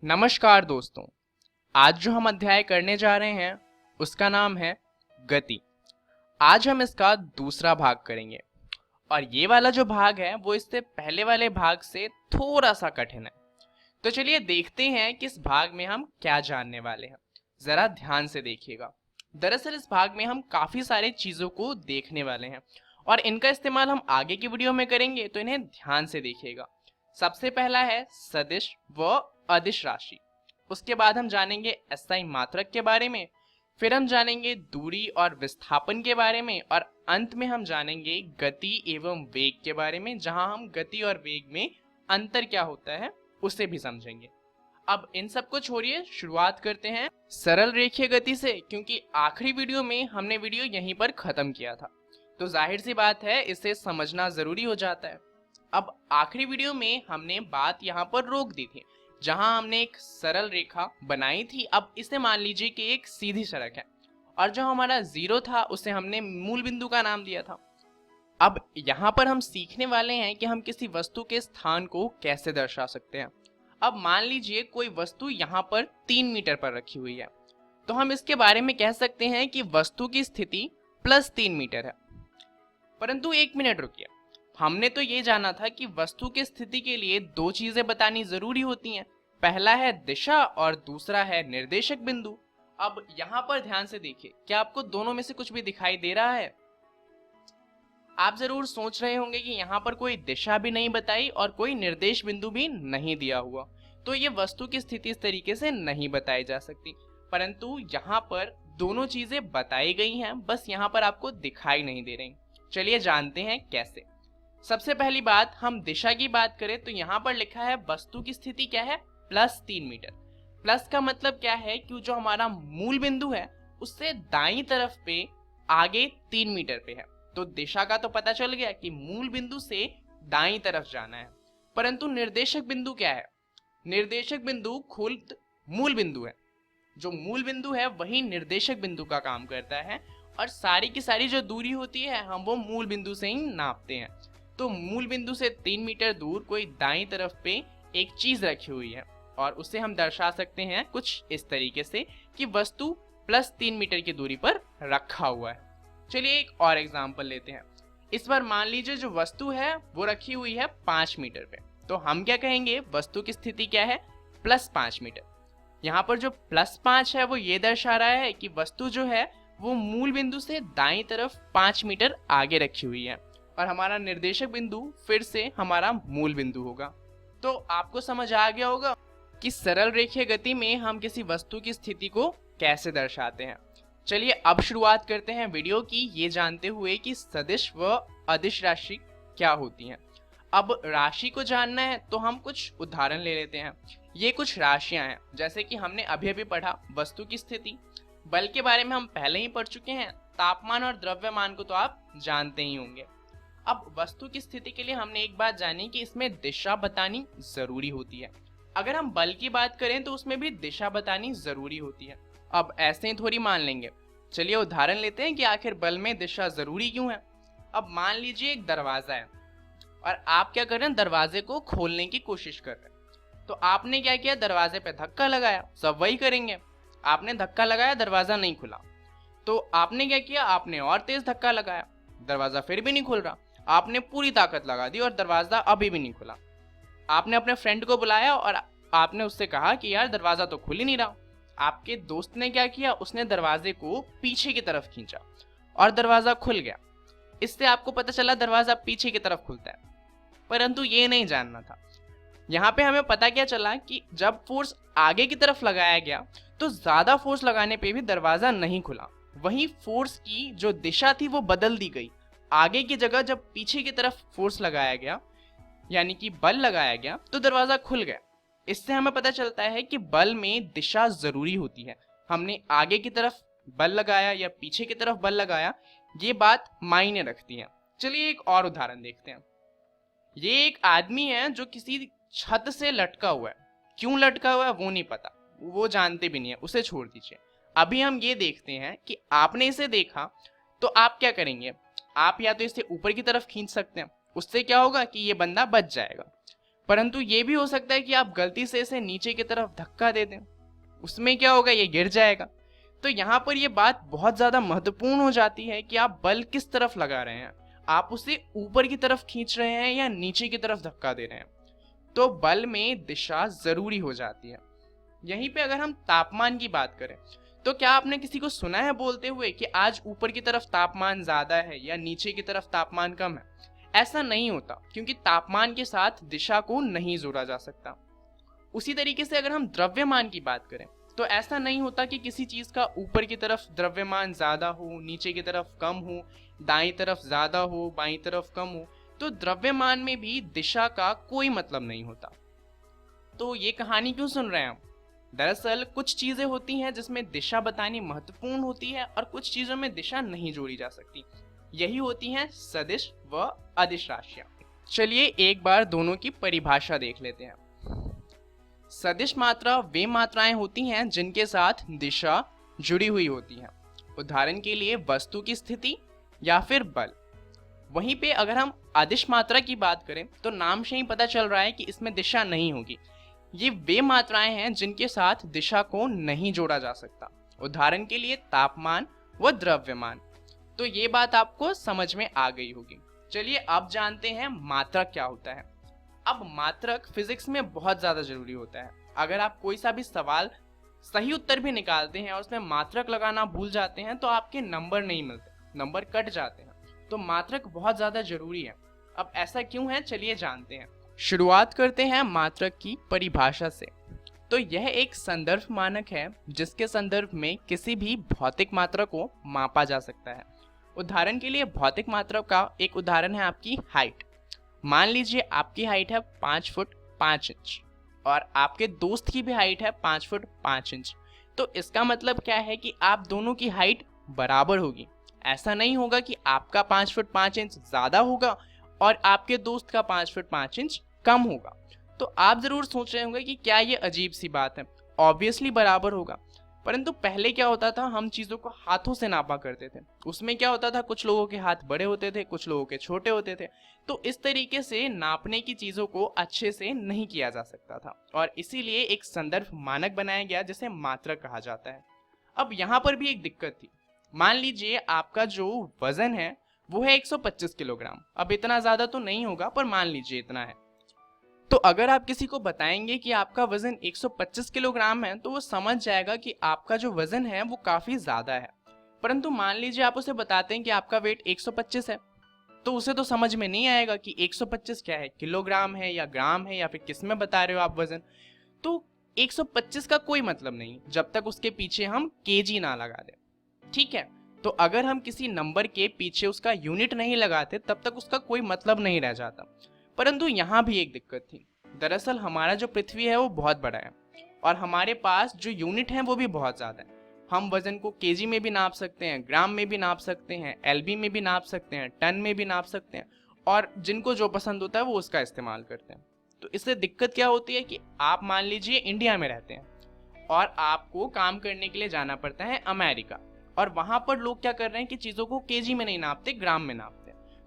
नमस्कार दोस्तों। आज जो हम अध्याय करने जा रहे हैं उसका नाम है गति। आज हम इसका दूसरा भाग करेंगे और ये वाला जो भाग है वो इससे पहले वाले भाग से थोड़ा सा कठिन है। तो चलिए देखते हैं कि इस भाग में हम क्या जानने वाले हैं। जरा ध्यान से देखिएगा। दरअसल इस भाग में हम काफी सारे चीजों को देखने वाले हैं और इनका इस्तेमाल हम आगे की वीडियो में करेंगे, तो इन्हें ध्यान से देखिएगा। सबसे पहला है सदिश व अदिश राशि। उसके बाद हम जानेंगे एसआई मात्रक के बारे में, फिर हम जानेंगे दूरी और विस्थापन के बारे में और अंत में हम जानेंगे गति एवं वेग के बारे में, जहां हम गति और वेग में अंतर क्या होता है उसे भी समझेंगे। अब इन सब को छोड़िए, शुरुआत करते हैं सरल रेखीय गति से, क्योंकि आखिरी वीडियो में हमने वीडियो यहीं पर खत्म किया था, तो जाहिर सी बात है इसे समझना जरूरी हो जाता है। अब आखिरी वीडियो में हमने बात यहाँ पर रोक दी थी, जहां हमने एक सरल रेखा बनाई थी। अब इसे मान लीजिए कि एक सीधी सड़क है और जो हमारा जीरो था उसे हमने मूल बिंदु का नाम दिया था। अब यहाँ पर हम सीखने वाले हैं कि हम किसी वस्तु के स्थान को कैसे दर्शा सकते हैं। अब मान लीजिए कोई वस्तु यहाँ पर 3 मीटर पर रखी हुई है, तो हम इसके बारे में कह सकते हैं कि वस्तु की स्थिति +3 मीटर है। परंतु एक मिनट रुकिए, हमने तो ये जाना था कि वस्तु की स्थिति के लिए दो चीजें बतानी जरूरी होती हैं। पहला है दिशा और दूसरा है निर्देशक बिंदु। अब यहाँ पर ध्यान से देखिए, क्या आपको दोनों में से कुछ भी दिखाई दे रहा है? आप जरूर सोच रहे होंगे कि यहाँ पर कोई दिशा भी नहीं बताई और कोई निर्देश बिंदु भी नहीं दिया हुआ, तो ये वस्तु की स्थिति इस तरीके से नहीं बताई जा सकती। परंतु यहाँ पर दोनों चीजें बताई गई हैं, बस यहाँ पर आपको दिखाई नहीं दे रही। चलिए जानते हैं कैसे। सबसे पहली बात, हम दिशा की बात करें तो यहाँ पर लिखा है वस्तु की स्थिति क्या है, +3 मीटर। प्लस का मतलब क्या है कि जो हमारा मूल बिंदु है उससे दाईं तरफ पे आगे 3 मीटर पे है, तो दिशा का तो पता चल गया कि मूल बिंदु से दाईं तरफ जाना है। परंतु निर्देशक बिंदु क्या है? निर्देशक बिंदु खुद मूल बिंदु है। जो मूल बिंदु है वही निर्देशक बिंदु का काम करता है और सारी की सारी जो दूरी होती है हम वो मूल बिंदु से ही नापते हैं। तो मूल बिंदु से 3 मीटर दूर कोई दाईं तरफ पे एक चीज रखी हुई है और उसे हम दर्शा सकते हैं कुछ इस तरीके से कि वस्तु +3 मीटर की दूरी पर रखा हुआ है। चलिए एक और एग्जांपल लेते हैं। इस बार मान लीजिए जो वस्तु है वो रखी हुई है 5 मीटर पे, तो हम क्या कहेंगे, वस्तु की स्थिति क्या है, +5 मीटर। यहाँ पर जो +5 है वो ये दर्शा रहा है कि वस्तु जो है वो मूल बिंदु से दाईं तरफ 5 मीटर आगे रखी हुई है और हमारा निर्देशक बिंदु फिर से हमारा मूल बिंदु होगा। तो आपको समझ आ गया होगा कि सरल रेखीय गति में हम किसी वस्तु की स्थिति को कैसे दर्शाते हैं। चलिए अब शुरुआत करते हैं वीडियो की, ये जानते हुए कि सदिश व अदिश राशि क्या होती हैं। अब राशि को जानना है तो हम कुछ उदाहरण ले लेते हैं। ये कुछ राशियां हैं, जैसे कि हमने अभी अभी पढ़ा वस्तु की स्थिति, बल के बारे में हम पहले ही पढ़ चुके हैं, तापमान और द्रव्यमान को तो आप जानते ही होंगे। अब वस्तु की स्थिति के लिए हमने एक बात जानी कि इसमें दिशा बतानी जरूरी होती है। अगर हम बल की बात करें तो उसमें भी दिशा बतानी जरूरी होती है। अब ऐसे ही थोड़ी मान लेंगे, चलिए उदाहरण लेते हैं कि आखिर बल में दिशा जरूरी क्यों है। अब मान लीजिए एक दरवाजा है और आप क्या कर रहे हैं, दरवाजे को खोलने की कोशिश कर रहे हैं। तो आपने क्या किया, दरवाजे पे धक्का लगाया। सब वही करेंगे, आपने धक्का लगाया, दरवाजा नहीं खुला। तो आपने क्या किया, आपने और तेज धक्का लगाया, दरवाजा फिर भी नहीं खुल रहा। आपने पूरी ताकत लगा दी और दरवाजा अभी भी नहीं खुला। आपने अपने फ्रेंड को बुलाया और आपने उससे कहा कि यार दरवाजा तो खुल ही नहीं रहा। आपके दोस्त ने क्या किया, उसने दरवाजे को पीछे की तरफ खींचा और दरवाजा खुल गया। इससे आपको पता चला दरवाजा पीछे की तरफ खुलता है, परंतु ये नहीं जानना था। यहाँ पे हमें पता क्या चला कि जब फोर्स आगे की तरफ लगाया गया तो ज्यादा फोर्स लगाने पे भी दरवाजा नहीं खुला। वहीं फोर्स की जो दिशा थी वो बदल दी गई। आगे की जगह जब पीछे की तरफ फोर्स लगाया गया, यानी कि बल लगाया गया, तो दरवाजा खुल गया। इससे हमें पता चलता है कि बल में दिशा जरूरी होती है। हमने आगे की तरफ बल लगाया या पीछे की तरफ बल लगाया, ये बात मायने रखती है। चलिए एक और उदाहरण देखते हैं। ये एक आदमी है जो किसी छत से लटका हुआ है। क्यों लटका हुआ है वो नहीं पता, वो जानते भी नहीं है, उसे छोड़ दीजिए। अभी हम ये देखते हैं कि आपने इसे देखा तो आप क्या करेंगे, आप या तो इसे ऊपर की तरफ खींच सकते हैं, उससे क्या होगा कि ये बंदा बच जाएगा। परंतु ये भी हो सकता है कि आप गलती से इसे नीचे की तरफ धक्का दे दें, उसमें क्या होगा, ये गिर जाएगा। तो यहाँ पर ये बात बहुत ज़्यादा महत्वपूर्ण हो जाती है कि आप बल किस तरफ लगा रहे हैं, आप उसे ऊपर की तरफ खींच रहे हैं या नीचे की तरफ धक्का दे रहे हैं। तो बल में दिशा ज़रूरी हो जाती है। यहीं पे अगर हम तापमान की बात करें तो क्या आपने किसी को सुना है बोलते हुए कि आज ऊपर की तरफ तापमान ज़्यादा है या नीचे की तरफ तापमान कम है? ऐसा नहीं होता, क्योंकि तापमान के साथ दिशा को नहीं जोड़ा जा सकता। उसी तरीके से अगर हम द्रव्यमान की बात करें तो ऐसा नहीं होता कि किसी चीज़ का ऊपर की तरफ द्रव्यमान ज़्यादा हो, नीचे की तरफ कम हो, दाईं तरफ ज़्यादा हो, बाईं तरफ कम हो। तो द्रव्यमान में भी दिशा का कोई मतलब नहीं होता। तो ये कहानी क्यों सुन रहे हैं हम? दरअसल कुछ चीज़ें होती हैं जिसमें दिशा बतानी महत्वपूर्ण होती है और कुछ चीज़ों में दिशा नहीं जोड़ी जा सकती। यही होती हैं सदिश व अदिश राशियां। चलिए एक बार दोनों की परिभाषा देख लेते हैं। सदिश मात्रा वे मात्राएं होती हैं जिनके साथ दिशा जुड़ी हुई होती है। उदाहरण के लिए वस्तु की स्थिति या फिर बल। वहीं पे अगर हम अदिश मात्रा की बात करें तो नाम से ही पता चल रहा है कि इसमें दिशा नहीं होगी। ये वे मात्राएं हैं जिनके साथ दिशा को नहीं जोड़ा जा सकता। उदाहरण के लिए तापमान व द्रव्यमान। तो ये बात आपको समझ में आ गई होगी। चलिए अब जानते हैं मात्रक क्या होता है। अब मात्रक फिजिक्स में बहुत ज़्यादा जरूरी होता है। अगर आप कोई सा भी सवाल सही उत्तर भी निकालते हैं और उसमें मात्रक लगाना भूल जाते हैं तो आपके नंबर नहीं मिलते, नंबर कट जाते हैं। तो मात्रक बहुत ज़्यादा जरूरी है। अब ऐसा क्यों है, चलिए जानते हैं। शुरुआत करते हैं मात्रक की परिभाषा से। तो यह एक संदर्भ मानक है जिसके संदर्भ में किसी भी भौतिक मात्रा को मापा जा सकता है। उदाहरण के लिए भौतिक मात्रा का एक उदाहरण है आपकी हाइट। मान लीजिए आपकी हाइट है 5 फुट 5 इंच और आपके दोस्त की भी हाइट है 5 फुट 5 इंच। तो इसका मतलब क्या है कि आप दोनों की हाइट बराबर होगी। ऐसा नहीं होगा कि आपका 5 फुट 5 इंच ज़्यादा होगा और आपके दोस्त का 5 फुट 5 इंच कम होगा। तो आप ज़रूर सोच रहे होंगे कि क्या ये अजीब सी बात है, ऑब्वियसली बराबर होगा। परंतु पहले क्या होता था, हम चीज़ों को हाथों से नापा करते थे। उसमें क्या होता था, कुछ लोगों के हाथ बड़े होते थे, कुछ लोगों के छोटे होते थे। तो इस तरीके से नापने की चीज़ों को अच्छे से नहीं किया जा सकता था और इसीलिए एक संदर्भ मानक बनाया गया जिसे मात्रक कहा जाता है। अब यहाँ पर भी एक दिक्कत थी। मान लीजिए आपका जो वजन है वो है 125 किलोग्राम। अब इतना ज़्यादा तो नहीं होगा पर मान लीजिए इतना है। तो अगर आप किसी को बताएंगे कि आपका वजन 125 किलोग्राम है तो वो समझ जाएगा कि आपका जो वजन है वो काफ़ी ज़्यादा है। परंतु मान लीजिए आप उसे बताते हैं कि आपका वेट 125 है, तो उसे तो समझ में नहीं आएगा कि 125 क्या है, किलोग्राम है या ग्राम है या फिर किस में बता रहे हो आप वजन। तो 125 का कोई मतलब नहीं जब तक उसके पीछे हम केजी ना लगा दें। ठीक है, तो अगर हम किसी नंबर के पीछे उसका यूनिट नहीं लगाते तब तक उसका कोई मतलब नहीं रह जाता। परंतु यहाँ भी एक दिक्कत थी। दरअसल हमारा जो पृथ्वी है वो बहुत बड़ा है और हमारे पास जो यूनिट हैं वो भी बहुत ज़्यादा है। हम वजन को केजी में भी नाप सकते हैं, ग्राम में भी नाप सकते हैं, एलबी में भी नाप सकते हैं, टन में भी नाप सकते हैं और जिनको जो पसंद होता है वो उसका इस्तेमाल करते हैं। तो इससे दिक्कत क्या होती है कि आप मान लीजिए इंडिया में रहते हैं और आपको काम करने के लिए जाना पड़ता है अमेरिका, और वहाँ पर लोग क्या कर रहे हैं कि चीज़ों को केजी में नहीं नापते, ग्राम में नापते।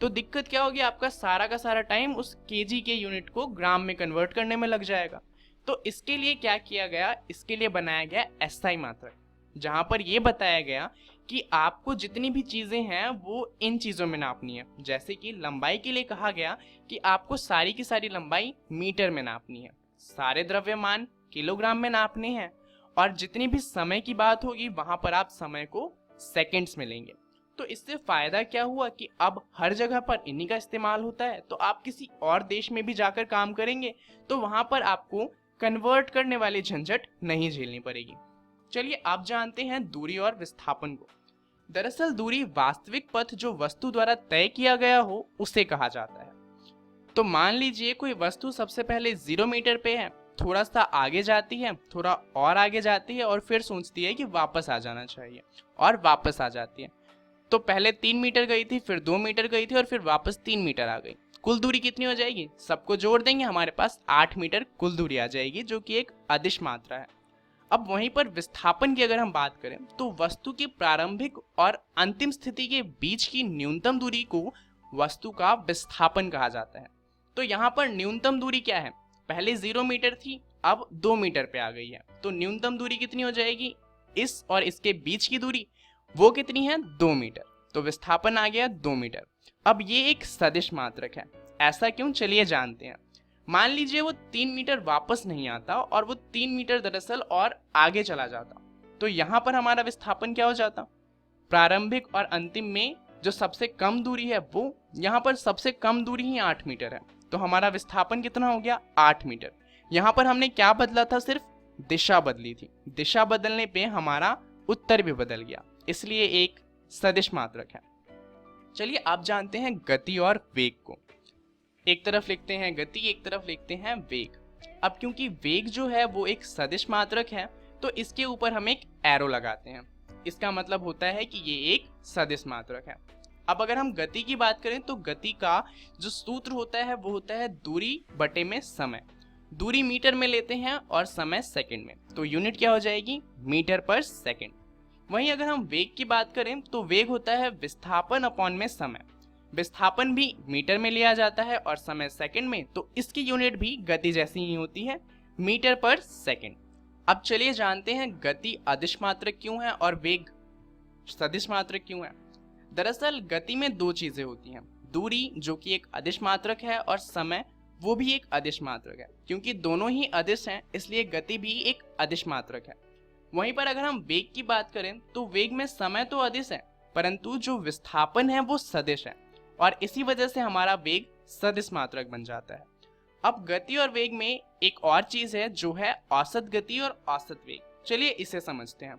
तो दिक्कत क्या होगी, आपका सारा का सारा टाइम उस केजी के यूनिट को ग्राम में कन्वर्ट करने में लग जाएगा। तो इसके लिए क्या किया गया, इसके लिए बनाया गया एसआई मात्रक, जहाँ पर यह बताया गया कि आपको जितनी भी चीज़ें हैं वो इन चीज़ों में नापनी है। जैसे कि लंबाई के लिए कहा गया कि आपको सारी की सारी लंबाई मीटर में नापनी है, सारे द्रव्यमान किलोग्राम में नापने हैं और जितनी भी समय की बात होगी वहाँ पर आप समय को सेकेंड्स में लेंगे। तो इससे फ़ायदा क्या हुआ कि अब हर जगह पर इन्हीं का इस्तेमाल होता है। तो आप किसी और देश में भी जाकर काम करेंगे तो वहाँ पर आपको कन्वर्ट करने वाली झंझट नहीं झेलनी पड़ेगी। चलिए अब जानते हैं दूरी और विस्थापन को। दरअसल दूरी वास्तविक पथ जो वस्तु द्वारा तय किया गया हो उसे कहा जाता है। तो मान लीजिए कोई वस्तु सबसे पहले 0 मीटर पे है, थोड़ा सा आगे जाती है, थोड़ा और आगे जाती है और फिर सोचती है कि वापस आ जाना चाहिए और वापस आ जाती है। तो पहले 3 मीटर गई थी, फिर 2 मीटर गई थी और फिर वापस 3 मीटर आ गई। कुल दूरी कितनी हो जाएगी, सबको जोड़ देंगे, हमारे पास 8 मीटर कुल दूरी आ जाएगी, जो कि एक अदिश मात्रा है। अब वहीं पर विस्थापन की अगर हम बात करें तो वस्तु की प्रारंभिक और अंतिम स्थिति के बीच की न्यूनतम दूरी को वस्तु का विस्थापन कहा जाता है। तो यहाँ पर न्यूनतम दूरी क्या है, पहले 0 मीटर थी, अब 2 मीटर पे आ गई है। तो न्यूनतम दूरी कितनी हो जाएगी, इस और इसके बीच की दूरी वो कितनी है, 2 मीटर। तो विस्थापन आ गया 2 मीटर। अब ये एक सदिश मात्रक है, ऐसा क्यों, चलिए जानते हैं। मान लीजिए वो 3 मीटर वापस नहीं आता और वो 3 मीटर दरअसल और आगे चला जाता, तो यहाँ पर हमारा विस्थापन क्या हो जाता, प्रारंभिक और अंतिम में जो सबसे कम दूरी है वो, यहाँ पर सबसे कम दूरी ही 8 मीटर है, तो हमारा विस्थापन कितना हो गया, 8 मीटर। यहाँ पर हमने क्या बदला था, सिर्फ दिशा बदली थी। दिशा बदलने पे हमारा उत्तर भी बदल गया, इसलिए एक सदिश मात्रक है। चलिए आप जानते हैं गति और वेग को। एक तरफ लिखते हैं गति, एक तरफ लिखते हैं वेग। अब क्योंकि वेग जो है वो एक सदिश मात्रक है, तो इसके ऊपर हम एक एरो लगाते हैं। इसका मतलब होता है कि ये एक सदिश मात्रक है। अब अगर हम गति की बात करें तो गति का जो सूत्र होता है वो होता है दूरी बटे में समय। दूरी मीटर में लेते हैं और समय सेकंड में, तो यूनिट क्या हो जाएगी, मीटर पर सेकंड। वहीं अगर हम वेग की बात करें तो वेग होता है विस्थापन अपॉन में समय। विस्थापन भी मीटर में लिया जाता है और समय सेकंड में, तो इसकी यूनिट भी गति जैसी ही होती है, मीटर पर सेकंड। अब चलिए जानते हैं गति अदिश मात्रक क्यों है और वेग सदिश मात्रक क्यों है। दरअसल गति में दो चीजें होती हैं, दूरी जो कि एक अदिश मात्रक है और समय वो भी एक अदिश मात्रक है। क्योंकि दोनों ही अदिश हैं इसलिए गति भी एक अदिश मात्रक है। वहीं पर अगर हम वेग की बात करें तो वेग में समय तो अदिश है परंतु जो विस्थापन है वो सदिश है, और इसी वजह से हमारा वेग सदिश मात्रक बन जाता है। अब गति और वेग में एक और चीज है जो है औसत गति और औसत वेग। चलिए इसे समझते हैं।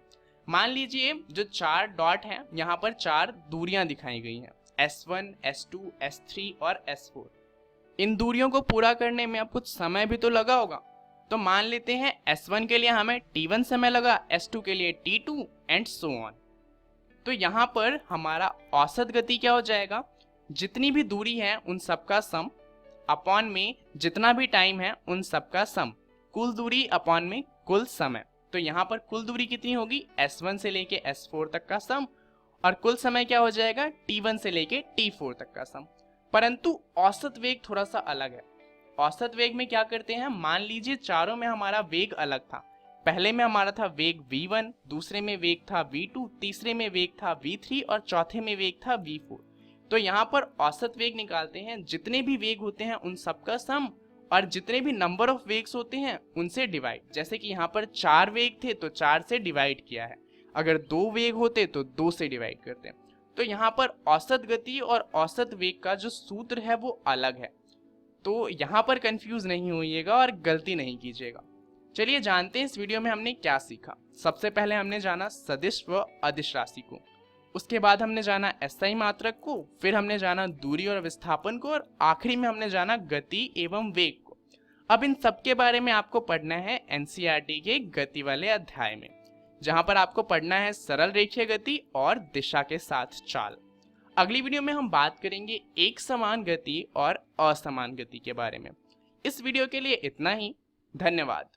मान लीजिए जो 4 डॉट हैं, यहाँ पर 4 दूरियां दिखाई गई हैं, S1, S2, S3 और S4। इन दूरियों को पूरा करने में अब कुछ समय भी तो लगा होगा। तो मान लेते हैं S1 के लिए हमें T1 समय लगा, S2 के लिए T2 एंड सो ऑन। तो यहाँ पर हमारा औसत गति क्या हो जाएगा, जितनी भी दूरी है उन सबका सम अपॉन में जितना भी टाइम है उन सबका सम, कुल दूरी अपॉन में कुल समय। तो यहाँ पर कुल दूरी कितनी होगी, S1 से लेके S4 तक का सम, और कुल समय क्या हो जाएगा, T1 से लेके T4 तक का सम। परंतु औसत वेग थोड़ा सा अलग है। औसत वेग में क्या करते हैं, मान लीजिए चारों में हमारा वेग अलग था। पहले में हमारा था वेग V1, दूसरे में वेग था V2, तीसरे में वेग था V3 और चौथे में वेग था V4। तो यहाँ पर औसत वेग निकालते हैं, जितने भी वेग होते हैं उन सबका सम और जितने भी नंबर ऑफ वेग्स होते हैं उनसे डिवाइड। जैसे कि यहाँ पर 4 वेग थे तो 4 से डिवाइड किया है, अगर 2 वेग होते तो 2 से डिवाइड करते हैं। तो यहाँ पर औसत गति और औसत वेग का जो सूत्र है वो अलग है, तो यहाँ पर कंफ्यूज नहीं होइएगा और गलती नहीं कीजिएगा। चलिए जानते हैं इस वीडियो में हमने क्या सीखा। सबसे पहले हमने जाना सदिश व अदिश राशि को, उसके बाद हमने जाना एसआई मात्रक को, फिर हमने जाना दूरी और विस्थापन को, और आखिरी में हमने जाना गति एवं वेग को। अब इन सब के बारे में आपको पढ़ना है एनसीईआरटी के गति वाले अध्याय में, जहां पर आपको पढ़ना है सरल रेखीय गति और दिशा के साथ चाल। अगली वीडियो में हम बात करेंगे एक समान गति और असमान गति के बारे में। इस वीडियो के लिए इतना ही, धन्यवाद।